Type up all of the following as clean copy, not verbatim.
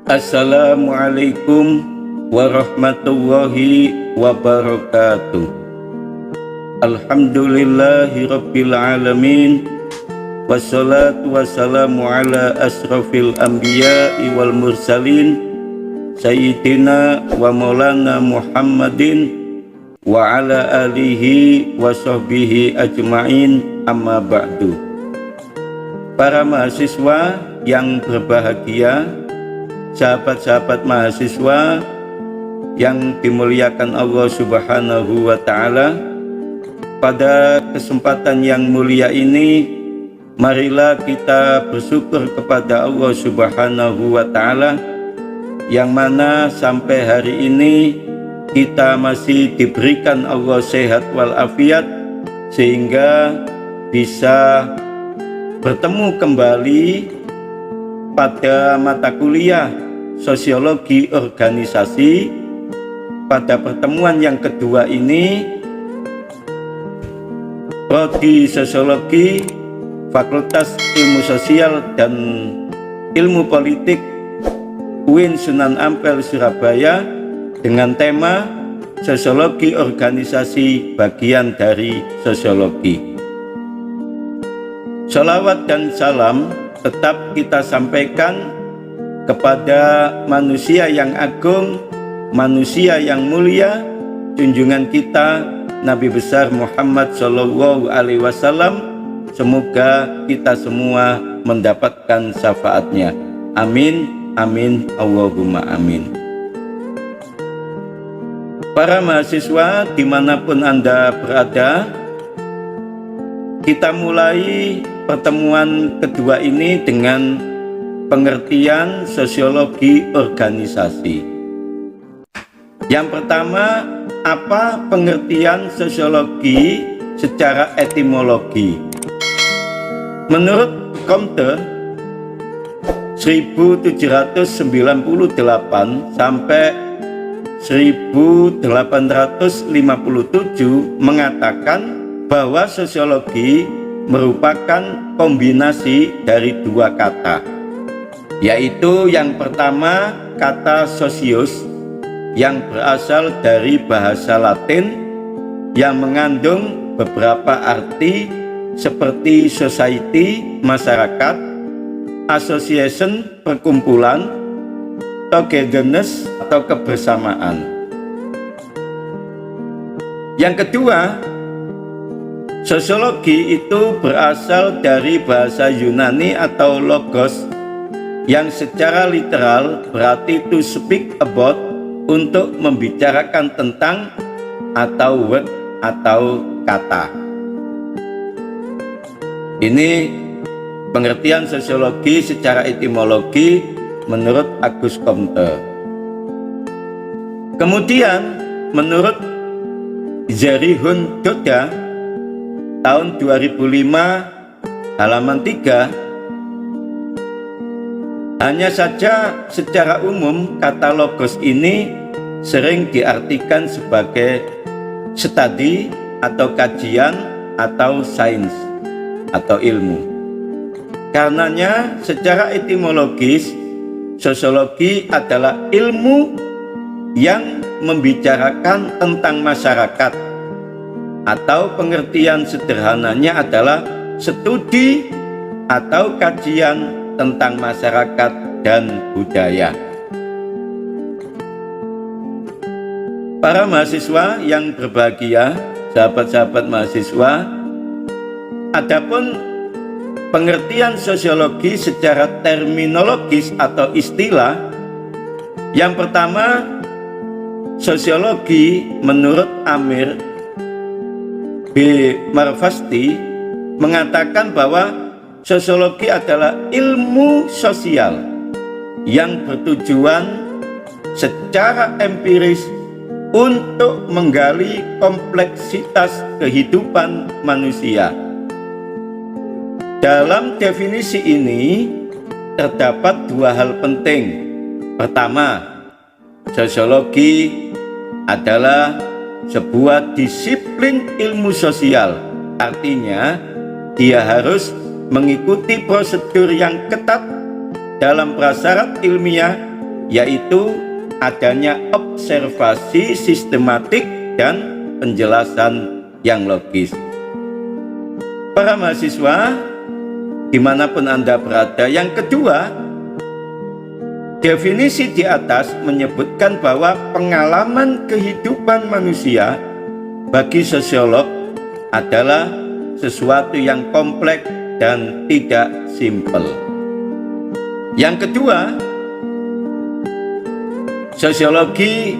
Assalamualaikum warahmatullahi wabarakatuh. Alhamdulillahi rabbil alamin. Wassalatu wassalamu ala asrafil anbiya'i wal mursalin Sayyidina wa maulana Muhammadin wa ala alihi wa sahbihi ajma'in, amma ba'du. Para mahasiswa yang berbahagia, sahabat-sahabat mahasiswa yang dimuliakan Allah Subhanahu wa Ta'ala, pada kesempatan yang mulia ini marilah kita bersyukur kepada Allah Subhanahu wa Ta'ala, yang mana sampai hari ini kita masih diberikan Allah sehat walafiat sehingga bisa bertemu kembali pada mata kuliah Sosiologi Organisasi. Pada pertemuan yang kedua ini, Prodi Sosiologi Fakultas Ilmu Sosial dan Ilmu Politik UIN Sunan Ampel Surabaya dengan tema Sosiologi Organisasi bagian dari Sosiologi. Sholawat dan salam tetap kita sampaikan kepada manusia yang agung, manusia yang mulia, junjungan kita Nabi besar Muhammad Shallallahu Alaihi Wasallam. Semoga kita semua mendapatkan syafaatnya. Amin, amin, Allahumma amin. Para mahasiswa dimanapun Anda berada, kita mulai pertemuan kedua ini dengan pengertian sosiologi organisasi. Yang pertama, apa pengertian sosiologi secara etimologi? Menurut Comte 1798 sampai 1857 mengatakan bahwa sosiologi merupakan kombinasi dari dua kata, yaitu yang pertama kata socius yang berasal dari bahasa Latin yang mengandung beberapa arti seperti society, masyarakat, association, perkumpulan, togetherness atau kebersamaan. Yang kedua, sosiologi itu berasal dari bahasa Yunani atau logos yang secara literal berarti to speak about, untuk membicarakan tentang atau word atau kata. Ini pengertian sosiologi secara etimologi menurut Auguste Comte. Kemudian menurut Zerihun Doda tahun 2005 halaman 3, hanya saja secara umum kata logos ini sering diartikan sebagai study atau kajian atau sains atau ilmu. Karenanya secara etimologis sosiologi adalah ilmu yang membicarakan tentang masyarakat, atau pengertian sederhananya adalah studi atau kajian tentang masyarakat dan budaya. Para mahasiswa yang berbahagia, sahabat-sahabat mahasiswa, adapun pengertian sosiologi secara terminologis atau istilah, yang pertama, sosiologi menurut Amir B. Marvasti mengatakan bahwa sosiologi adalah ilmu sosial yang bertujuan secara empiris untuk menggali kompleksitas kehidupan manusia. Dalam definisi ini terdapat dua hal penting. Pertama, sosiologi adalah sebuah disiplin ilmu sosial. Artinya, dia harus mengikuti prosedur yang ketat dalam prasyarat ilmiah yaitu adanya observasi sistematik dan penjelasan yang logis. Para mahasiswa, dimanapun Anda berada, yang kedua, definisi di atas menyebutkan bahwa pengalaman kehidupan manusia bagi sosiolog adalah sesuatu yang kompleks dan tidak simpel. Yang kedua, sosiologi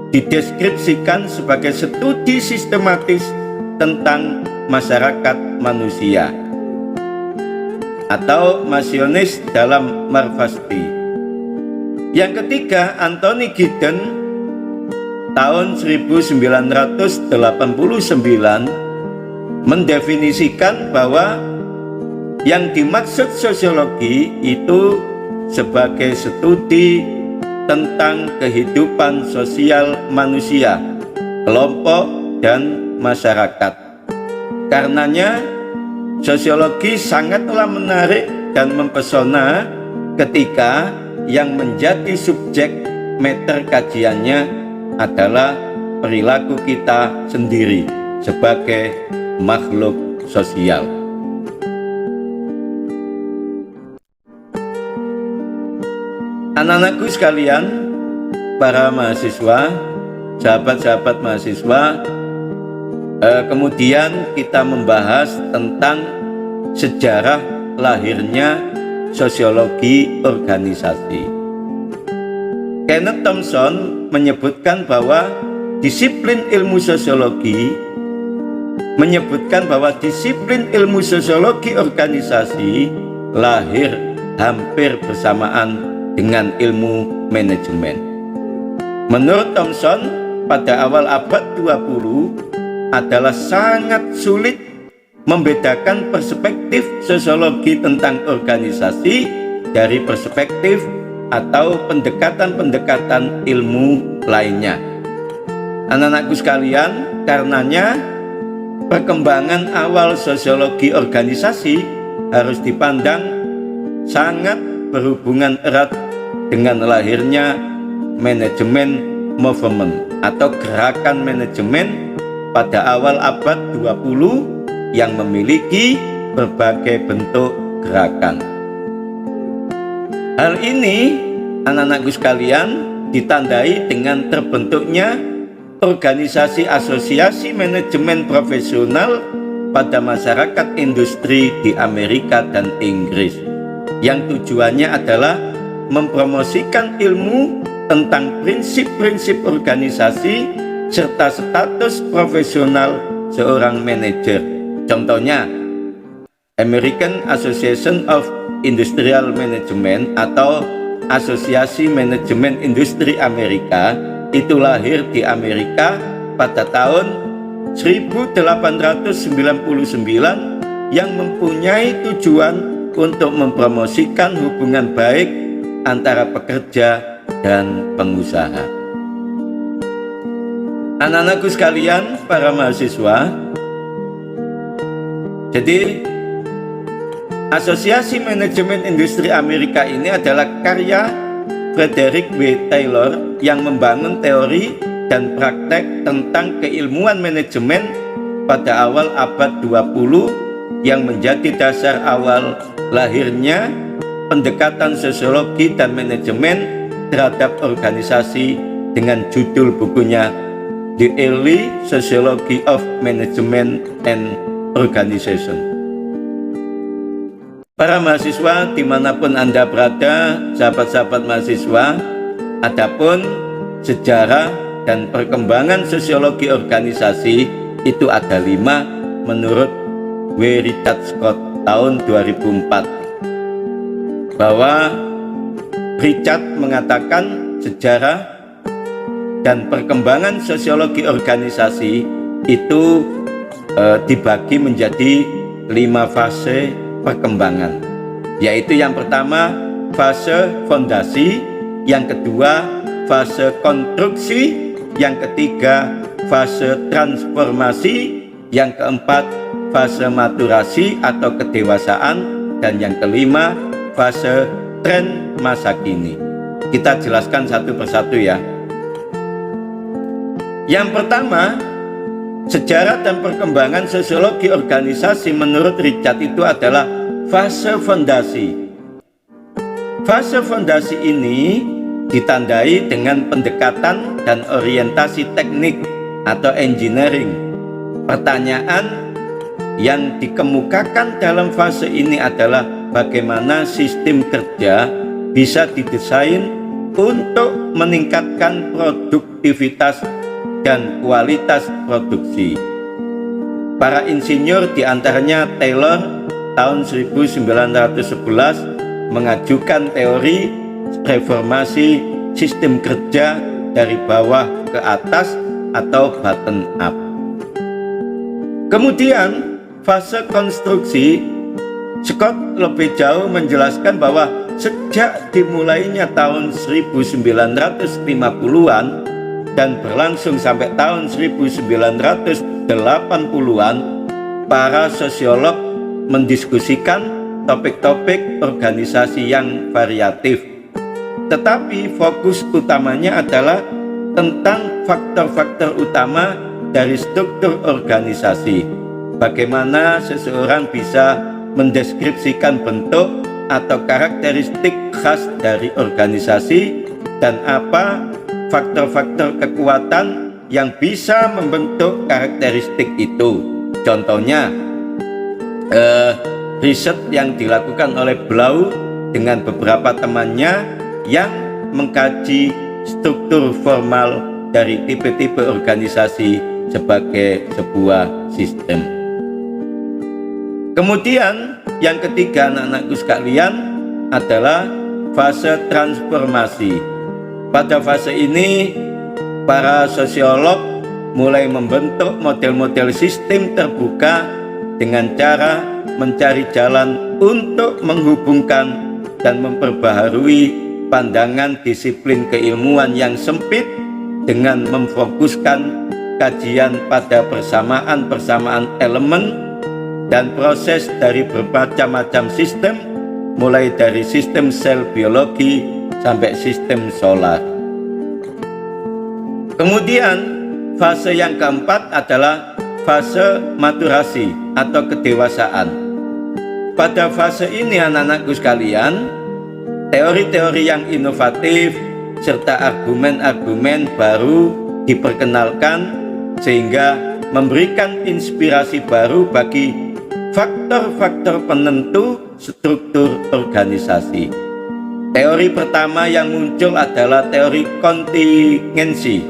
dideskripsikan sebagai studi sistematis tentang masyarakat manusia atau Massionis dalam Marvasti. Yang ketiga, Anthony Giddens tahun 1989 mendefinisikan bahwa yang dimaksud sosiologi itu sebagai studi tentang kehidupan sosial manusia, kelompok, dan masyarakat. Karenanya, sosiologi sangatlah menarik dan mempesona ketika yang menjadi subjek mater kajiannya adalah perilaku kita sendiri sebagai makhluk sosial. Anak-anakku sekalian, para mahasiswa, sahabat-sahabat mahasiswa, kemudian kita membahas tentang sejarah lahirnya sosiologi organisasi. Kenneth Thompson menyebutkan bahwa disiplin ilmu sosiologi organisasi lahir hampir bersamaan dengan ilmu manajemen. Menurut Thompson, pada awal abad 20 adalah sangat sulit membedakan perspektif sosiologi tentang organisasi dari perspektif atau pendekatan-pendekatan ilmu lainnya. Anak-anakku sekalian, karenanya perkembangan awal sosiologi organisasi harus dipandang sangat berhubungan erat dengan lahirnya manajemen movement atau gerakan manajemen pada awal abad 20 yang memiliki berbagai bentuk gerakan. Hal ini, anak-anakku sekalian, ditandai dengan terbentuknya organisasi asosiasi manajemen profesional pada masyarakat industri di Amerika dan Inggris, yang tujuannya adalah mempromosikan ilmu tentang prinsip-prinsip organisasi serta status profesional seorang manajer. Contohnya, American Association of Industrial Management atau Asosiasi Manajemen Industri Amerika itu lahir di Amerika pada tahun 1899 yang mempunyai tujuan untuk mempromosikan hubungan baik antara pekerja dan pengusaha. Anak-anakku sekalian, para mahasiswa, jadi Asosiasi Manajemen Industri Amerika ini adalah karya Frederick W. Taylor yang membangun teori dan praktek tentang keilmuan manajemen pada awal abad 20 yang menjadi dasar awal lahirnya pendekatan sosiologi dan manajemen terhadap organisasi dengan judul bukunya The Early Sociology of Management and Organization. Para mahasiswa dimanapun Anda berada, sahabat-sahabat mahasiswa, adapun sejarah dan perkembangan sosiologi organisasi itu ada 5 menurut W. Richard Scott tahun 2004, bahwa Richard mengatakan sejarah dan perkembangan sosiologi organisasi itu dibagi menjadi 5 fase perkembangan, yaitu yang pertama fase fondasi, yang kedua fase konstruksi, yang ketiga fase transformasi, yang keempat fase maturasi atau kedewasaan, dan yang kelima fase tren masa kini. kita jelaskan satu persatu ya. Yang pertama, sejarah dan perkembangan sosiologi organisasi menurut Richard itu adalah fase fondasi. Fase fondasi ini ditandai dengan pendekatan dan orientasi teknik atau engineering. Pertanyaan yang dikemukakan dalam fase ini adalah bagaimana sistem kerja bisa didesain untuk meningkatkan produktivitas dan kualitas produksi. Para insinyur diantaranya Taylor tahun 1911 mengajukan teori reformasi sistem kerja dari bawah ke atas atau bottom up. Kemudian fase konstruksi, Scott lebih jauh menjelaskan bahwa sejak dimulainya tahun 1950-an dan berlangsung sampai tahun 1980-an, para sosiolog mendiskusikan topik-topik organisasi yang variatif. Tetapi fokus utamanya adalah tentang faktor-faktor utama dari struktur organisasi. Bagaimana seseorang bisa mendeskripsikan bentuk atau karakteristik khas dari organisasi dan apa faktor-faktor kekuatan yang bisa membentuk karakteristik itu. Contohnya, riset yang dilakukan oleh Blau dengan beberapa temannya yang mengkaji struktur formal dari tipe-tipe organisasi sebagai sebuah sistem. Kemudian yang ketiga, anak-anakku sekalian, adalah fase transformasi. Pada fase ini para sosiolog mulai membentuk model-model sistem terbuka dengan cara mencari jalan untuk menghubungkan dan memperbaharui pandangan disiplin keilmuan yang sempit dengan memfokuskan kajian pada persamaan-persamaan elemen dan proses dari bermacam-macam sistem, mulai dari sistem sel biologi sampai sistem solar. Kemudian fase yang keempat adalah fase maturasi atau kedewasaan. Pada fase ini, anak-anakku sekalian, teori-teori yang inovatif serta argumen-argumen baru diperkenalkan sehingga memberikan inspirasi baru bagi faktor-faktor penentu struktur organisasi. Teori pertama yang muncul adalah teori kontingensi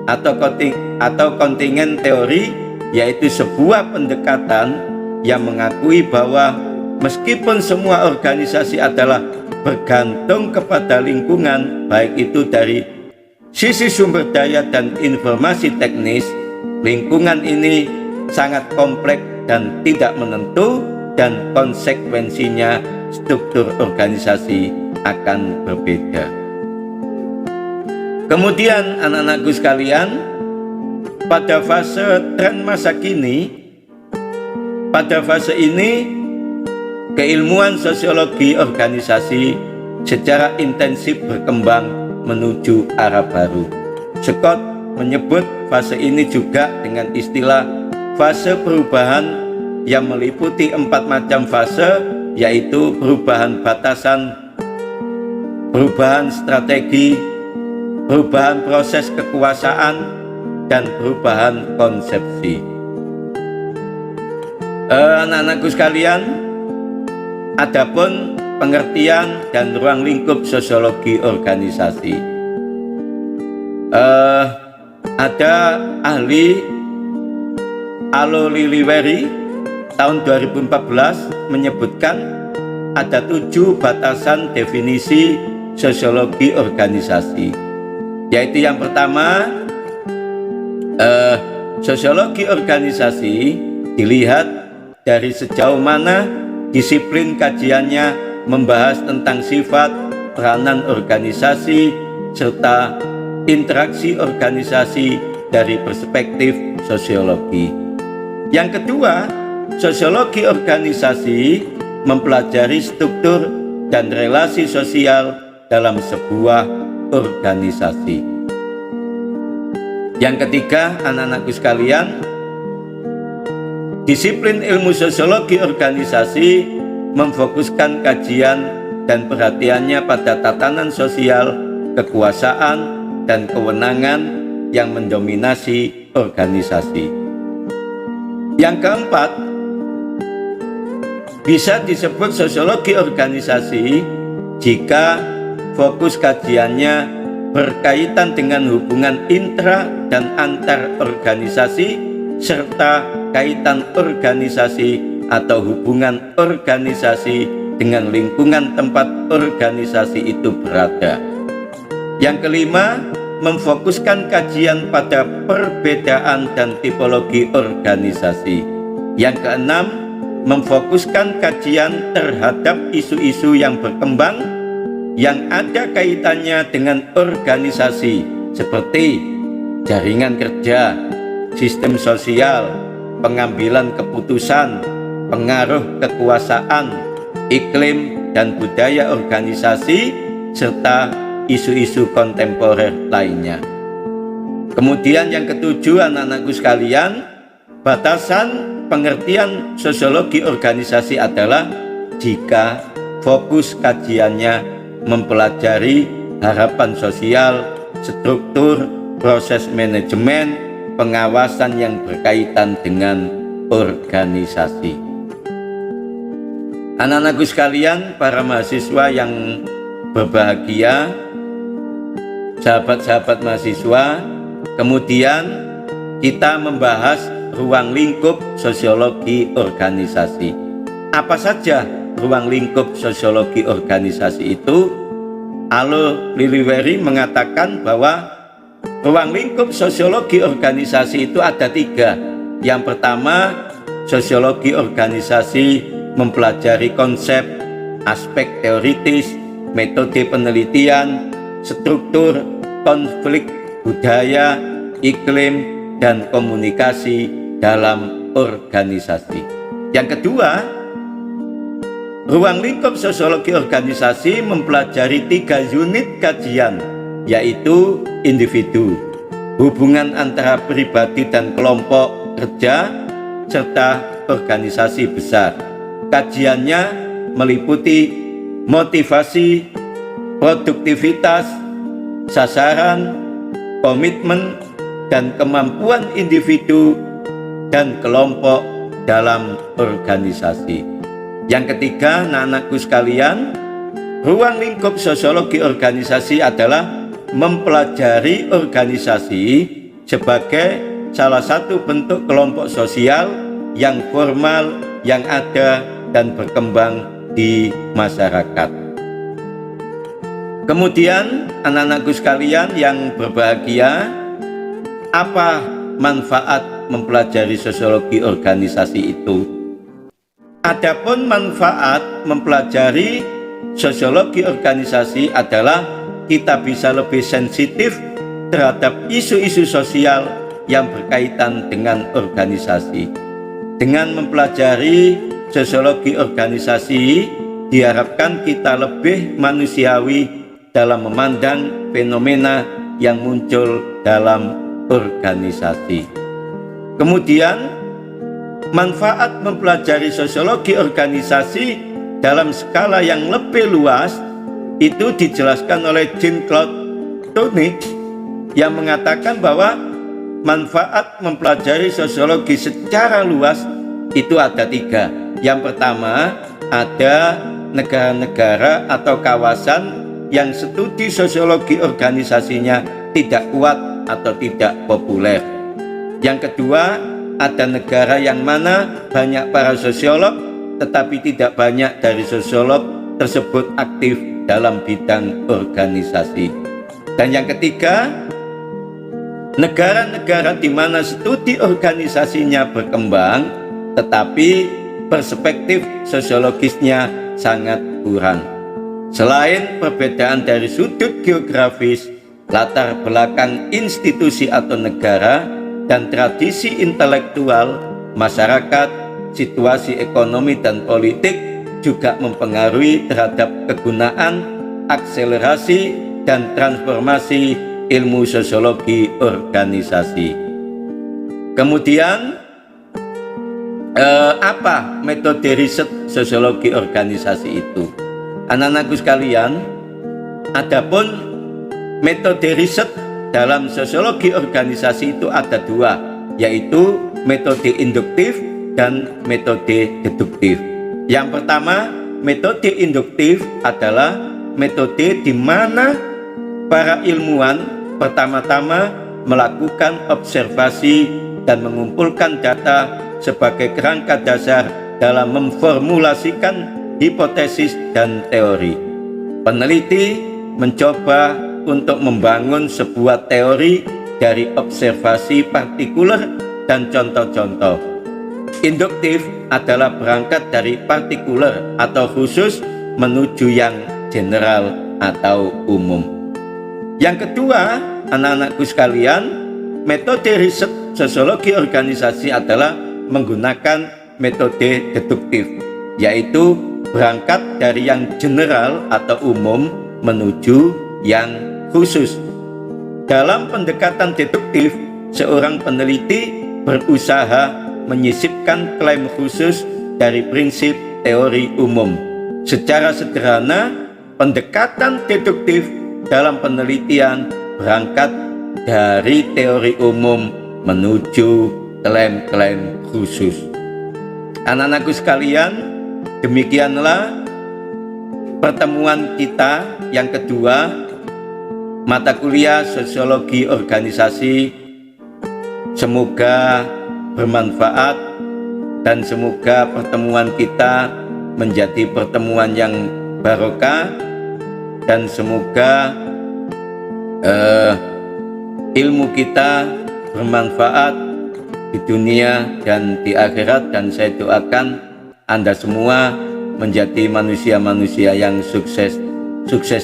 atau kontingen teori, yaitu sebuah pendekatan yang mengakui bahwa meskipun semua organisasi adalah bergantung kepada lingkungan, baik itu dari sisi sumber daya dan informasi teknis, lingkungan ini sangat kompleks dan tidak menentu, dan konsekuensinya struktur organisasi akan berbeda. Kemudian anak-anakku sekalian, pada fase tren masa kini, pada fase ini keilmuan sosiologi organisasi secara intensif berkembang menuju arah baru. Scott menyebut fase ini juga dengan istilah fase perubahan yang meliputi 4 macam fase, yaitu perubahan batasan, perubahan strategi, perubahan proses kekuasaan, dan perubahan konsepsi. Anak-anakku sekalian, adapun pengertian dan ruang lingkup sosiologi organisasi, ada ahli Alo Liliweri tahun 2014 menyebutkan ada 7 batasan definisi sosiologi organisasi, yaitu yang pertama, sosiologi organisasi dilihat dari sejauh mana disiplin kajiannya membahas tentang sifat, peranan organisasi, serta interaksi organisasi dari perspektif sosiologi. Yang kedua, sosiologi organisasi mempelajari struktur dan relasi sosial dalam sebuah organisasi. Yang ketiga, anak-anakku sekalian, disiplin ilmu sosiologi organisasi memfokuskan kajian dan perhatiannya pada tatanan sosial, kekuasaan, dan kewenangan yang mendominasi organisasi. Yang keempat, bisa disebut sosiologi organisasi jika fokus kajiannya berkaitan dengan hubungan intra dan antar organisasi serta kaitan organisasi atau hubungan organisasi dengan lingkungan tempat organisasi itu berada. Yang kelima, memfokuskan kajian pada perbedaan dan tipologi organisasi. Yang keenam, memfokuskan kajian terhadap isu-isu yang berkembang yang ada kaitannya dengan organisasi seperti jaringan kerja, sistem sosial, pengambilan keputusan, pengaruh kekuasaan, iklim dan budaya organisasi, serta isu-isu kontemporer lainnya. Kemudian yang ketujuh, anak-anakku sekalian, batasan pengertian sosiologi organisasi adalah jika fokus kajiannya mempelajari harapan sosial, struktur, proses manajemen, pengawasan yang berkaitan dengan organisasi. Anak-anakku sekalian, para mahasiswa yang berbahagia, sahabat-sahabat mahasiswa, kemudian kita membahas ruang lingkup sosiologi organisasi. Apa saja ruang lingkup sosiologi organisasi itu? Alo Liliweri mengatakan bahwa ruang lingkup sosiologi organisasi itu ada 3. Yang pertama, sosiologi organisasi mempelajari konsep, aspek teoritis, metode penelitian, struktur, konflik, budaya, iklim, dan komunikasi dalam organisasi. Yang kedua, ruang lingkup sosiologi organisasi mempelajari 3 unit kajian, yaitu individu, hubungan antara pribadi dan kelompok kerja, serta organisasi besar. Kajiannya meliputi motivasi, produktivitas, sasaran, komitmen, dan kemampuan individu dan kelompok dalam organisasi. Yang ketiga, anak-anakku sekalian, ruang lingkup sosiologi organisasi adalah mempelajari organisasi sebagai salah satu bentuk kelompok sosial yang formal, yang ada dan berkembang di masyarakat. Kemudian, anak-anakku sekalian yang berbahagia, apa manfaat mempelajari sosiologi organisasi itu? Adapun manfaat mempelajari sosiologi organisasi adalah kita bisa lebih sensitif terhadap isu-isu sosial yang berkaitan dengan organisasi. Dengan mempelajari sosiologi organisasi, diharapkan kita lebih manusiawi dalam memandang fenomena yang muncul dalam organisasi. Kemudian, manfaat mempelajari sosiologi organisasi dalam skala yang lebih luas itu dijelaskan oleh Jean-Claude Tunick yang mengatakan bahwa manfaat mempelajari sosiologi secara luas itu ada 3. Yang pertama, ada negara-negara atau kawasan yang studi sosiologi organisasinya tidak kuat atau tidak populer. Yang kedua, ada negara yang mana banyak para sosiolog tetapi tidak banyak dari sosiolog tersebut aktif dalam bidang organisasi. Dan yang ketiga, negara-negara di mana studi organisasinya berkembang tetapi perspektif sosiologisnya sangat kurang. Selain perbedaan dari sudut geografis, latar belakang institusi atau negara, dan tradisi intelektual, masyarakat, situasi ekonomi dan politik juga mempengaruhi terhadap kegunaan akselerasi dan transformasi ilmu sosiologi organisasi. Kemudian apa metode riset sosiologi organisasi itu? Anak-anakku sekalian, adapun metode riset dalam sosiologi organisasi itu ada dua, yaitu metode induktif dan metode deduktif. Yang pertama, metode induktif adalah metode di mana para ilmuwan pertama-tama melakukan observasi dan mengumpulkan data sebagai kerangka dasar dalam memformulasikan hipotesis dan teori. Peneliti mencoba untuk membangun sebuah teori dari observasi partikular dan contoh-contoh. Induktif adalah berangkat dari partikular atau khusus menuju yang general atau umum. Yang kedua, anak-anakku sekalian, metode riset sosiologi organisasi adalah menggunakan metode deduktif, yaitu berangkat dari yang general atau umum menuju yang khusus. Dalam pendekatan deduktif, seorang peneliti berusaha menyisipkan klaim khusus dari prinsip teori umum. Secara sederhana, pendekatan deduktif dalam penelitian berangkat dari teori umum menuju klaim-klaim khusus. Anak-anakku sekalian, demikianlah pertemuan kita yang kedua, mata kuliah sosiologi organisasi. Semoga bermanfaat dan semoga pertemuan kita menjadi pertemuan yang barokah, dan semoga ilmu kita bermanfaat di dunia dan di akhirat. Dan saya doakan Anda semua menjadi manusia-manusia yang sukses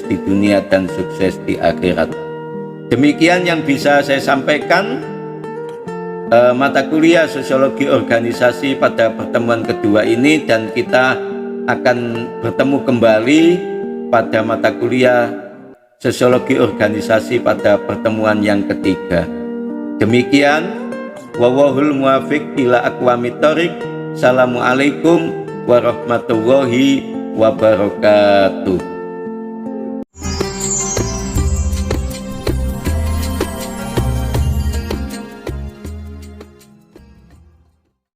di dunia dan sukses di akhirat. Demikian yang bisa saya sampaikan mata kuliah sosiologi organisasi pada pertemuan kedua ini, dan kita akan bertemu kembali pada mata kuliah sosiologi organisasi pada pertemuan yang ketiga. Demikian, wallahul muwaffiq ila aqwamit thoriq. Assalamualaikum warahmatullahi wabarakatuh.